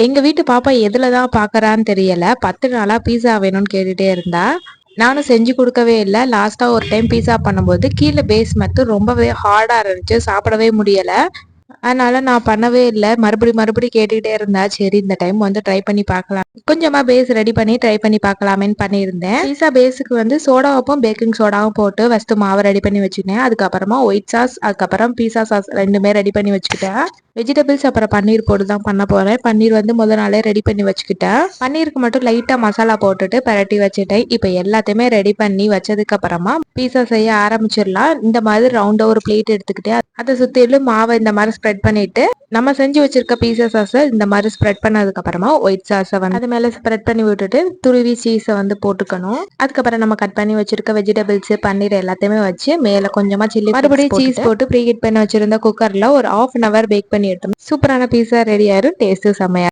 எங்க வீட்டு பாப்பா எதுல தான் பாக்குறான்னு தெரியல. 10 நாளா பீஸா வேணும்னு கேட்டுட்டே இருந்தா. நானும் செஞ்சு குடுக்கவே இல்ல. லாஸ்ட்டா ஒரு டைம் பீஸா பண்ணும்போது கீழ பேஸ் மட்டும் ரொம்பவே ஹார்டா இருந்துச்சு. சாப்பிடவே முடியல. அதனால நான் பண்ணவே இல்ல. மறுபடியும் கேட்டுக்கிட்டே இருந்தா. சரி இந்த டைம் வந்து ட்ரை பண்ணி பார்க்கலாம். கொஞ்சமா பேஸ் ரெடி பண்ணி ட்ரை பண்ணி பார்க்கலாமேன்னு பண்ணியிருந்தேன். பீஸா பேஸுக்கு வந்து சோடாவும், பேக்கிங் சோடாவும் போட்டு ஃபர்ஸ்ட்டு மாவ ரெடி பண்ணி வச்சுக்கிட்டேன். அதுக்கப்புறமா ஒயிட் சாஸ், அதுக்கப்புறம் பீஸா சாஸ் 2மே ரெடி பண்ணி வச்சுக்கிட்டேன். வெஜிடபிள்ஸ் அப்புறம் பன்னீர் போட்டு தான் பண்ண போறேன். பன்னீர் வந்து முதல் நாளே ரெடி பண்ணி வச்சுக்கிட்டேன். பன்னீருக்கு மட்டும் லைட்டா மசாலா போட்டுட்டு பெரட்டி வச்சுட்டேன். இப்ப எல்லாத்தையுமே ரெடி பண்ணி வச்சதுக்கு அப்புறமா பீஸா செய்ய ஆரம்பிச்சிடலாம். இந்த மாதிரி ரவுண்டா ஒரு பிளேட் எடுத்துக்கிட்டு அதை சுத்திலும் மாவை இந்த மாதிரி ஸ்ப்ரெட் பண்ணிட்டு நம்ம செஞ்சு வச்சிருக்க பீஸா சாஸை இந்த மாதிரி ஸ்ப்ரெட் பண்ணதுக்கு அப்புறமா ஒயிட் சாஸை வந்து அது மேல ஸ்ப்ரெட் பண்ணி விட்டுட்டு துருவி சீஸை வந்து போட்டுக்கணும். அதுக்கப்புறம் நம்ம கட் பண்ணி வச்சிருக்க வெஜிடபிள்ஸ் பன்னீர் எல்லாத்தையுமே வச்சு மேல கொஞ்சமா சில்லி மறுபடியும் சீஸ் போட்டு ப்ரீ ஹீட் பண்ணி வச்சிருந்த குக்கர்ல ஒரு 1/2 hour பேக் பண்ணி எடுத்தோம். சூப்பரான பீஸா ரெடி ஆயிரும். டேஸ்ட் செமையா